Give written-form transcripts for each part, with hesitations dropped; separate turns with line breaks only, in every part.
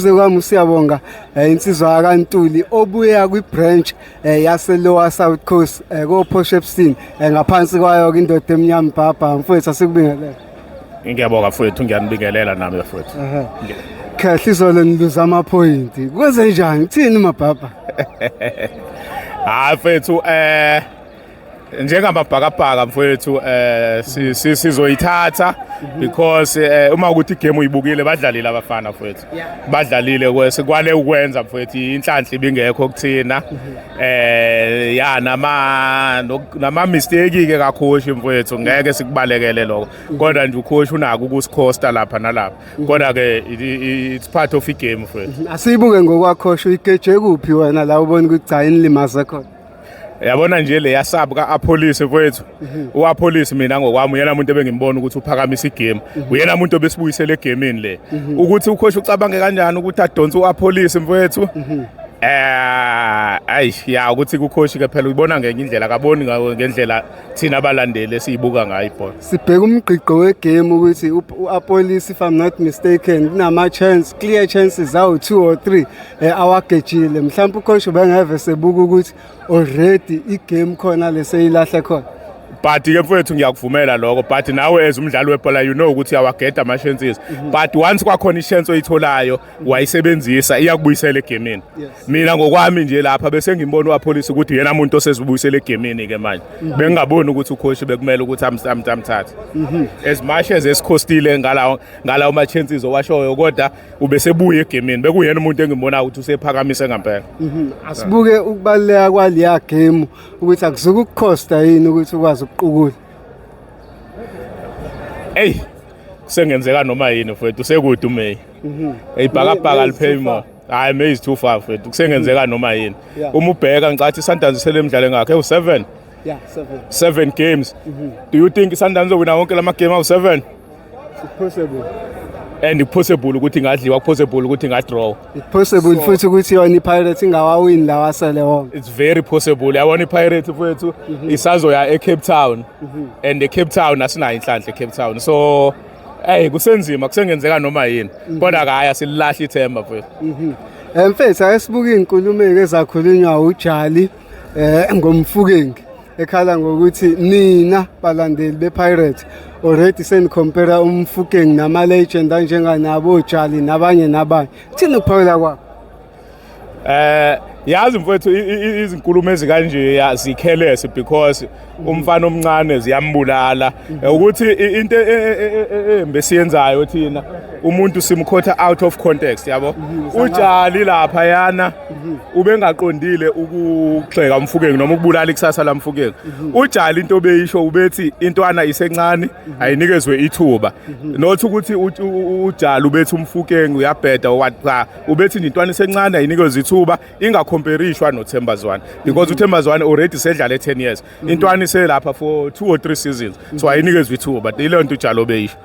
Kwami siyabonga insizwa kaNtuli obuya kwibranch yase Lower South Coast ko Potchefstroom ngaphansi kwayo ke indoda emnyama bhabha mfowethu asikubingelela.
Ngiyabonga mfowethu ngiyanibingelela nami mfowethu.
Kahle izolo niluza ama point. Kwenze njani? Thini mabhabha?
Hayi mfowethu njengamabhakabhaka mfowethu sizoyithatha because uma ukuthi igame uyibukile badlalile abafana mfowethu badlalile kwale ukwenza mfowethu inhlanhla ibingekho kuthina ya nama mistake ke kakhoshi mfowethu ngeke sikubalekele lokho kodwa nje ukhoshi unaka ukusikhosta lapha nalapha kodwa ke it's part of igame mfowethu.
Asiyibuke ngokwakhosha uyigeje kuphi wena la ubona ukuthi cha inilimaze khona.
Yabona nje le yasab ka Apolice mfowethu uApolice mina ngokwami uyena umuntu ebengimbona ukuthi uphakamisa igame uyena umuntu obesibuyisela egameni le ukuthi ukhoshi ucabange kanjani ukuthi adonsa uApolice mfowethu ya ukuthi ukhoshi ke phela ubona ngenye indlela akaboni ngendlela thina abalandeli siyibuka ngayo ibhola.
Sibheka umgqiqo wegame ukuthi uApolice if I'm not mistaken kunama chance clear chances awu 2 or 3 awagejile mhlawumbe ukhoshi bengeve sebuka ukuthi already igame khona leseyilahle khona.
But ke mfowethu ngiyakuvumela lokho but nawe as umdlali webhola you know ukuthi awageda ama chances but once kwakhona ichance oyitholayo wayisebenzisa iyakubuyisela egameni. Mina ngokwami nje lapha bese ngimbona uApolice ukuthi yena umuntu osezibuyisela egameni ke manje bengingaboni ukuthi ukhoshi bekumele ukuthi amthathe as much as esikhostile ngalawo ama chances owashoyo kodwa ubesebuya egameni bekuyena umuntu engimbona ukuthi usephakamisa ngempela.
Asibuke ukubaleka kwaliya game ukuthi akuzuka ukukhosta yini ukuthi ukwazi ukuqukula.
Hey kusengenzeka noma yini mfowethu sekude uMay. Eyibhakabhaka liphayimo. Hayi May is too far mfowethu kusengenzeka noma yini. Uma ubheka ngicathi iSundowns isele emidlalo ngakhe u7.
Yeah,
7 games. Do you think iSundowns uzowina wonke lama game awu7?
It's possible.
And it's possible ukuthi ingadliwa possible ukuthi ingadraw.
It's possible futhi ukuthi yona iPirates ingawawini la wasele wonke.
It's very possible. Yabona iPirates mfowethu isazoya eCape Town and eCape Town asinayo inhlanhla eCape Town. So kusenzima kusengenzeka noma yini. Kodwa akaya sililahla ithemba mfowethu.
Mfethu ayesibuka inkulumo ezakhulunywa uJali ngomfukeng ekhala ngokuthi nina balandeli bePirates already senicompare umfukeng nama legend anjenganabo uJali nabanye thina ukuphawula kwakho.
Yazi mfowethu izinkulumo ezikanje zikhelese because umfana omncane ziyambulala ukuthi into embesiyenzayo thina umuntu simkhotha out of context yabo uJali lapha yana ubengaqondile ukugxeka umfukeng noma ukubulala ikusasa lamfukeng uJali into beyisho ubethi intwana isencane ayinikezwe ithuba nothi ukuthi uJali ubethi umfukeng uyabheda ubethi intwana isencane ayinikezwe ithuba ingacomparishwa noThembazwane because uThembazwane already sedlala 10 years intwana iselapha for 2 or 3 seasons so ayinikezwe ithuba but ile nto uJali obeyisho.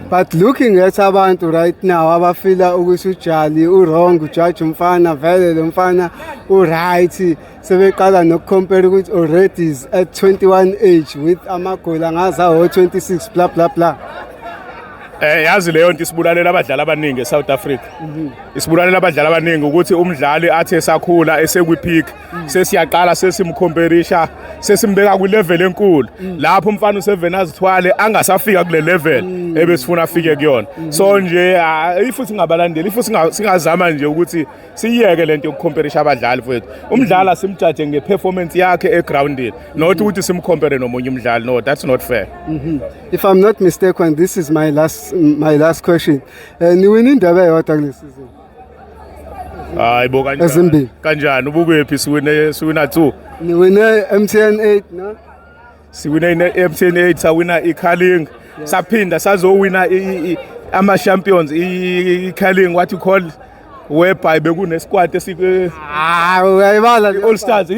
But looking at abantu right now abafila ukuthi uJali wrong ujudge umfana vele lo mfana right sebeqala nokucompare ukuthi already is at 21 age with amagoli angazawo 26 blah blah blah.
Yazi leyo nto isibulalela abadlali abaningi eSouth Africa. Isibulalela abadlali abaningi ukuthi umdlali athi esakhula esekwipeak sesiyaqala sesimcomparisa sesimbeka ku level enkulu lapho umfana u7 azithwale angasafika kule level ebesifuna afike kuyona. So nje ifuthi ngabalandeli ifuthi singazama nje ukuthi siyeke lento yokucomparisa abadlali mfowethu. Umdlali simjudge ngeperformance yakhe egroundini not ukuthi simcompare nomunye umdlali no that's not fair.
If I'm not mistaken this is my last question. Niwina indaba eyodwa kule season.
Hayibo kanjani ubukephi siwina 2.
Niwina MTN 8 no?
Siwina MTN 8 sawina iCarling saphinda sazowina ama champions iCarling what you call whereby bekune squad uyayibala
All Stars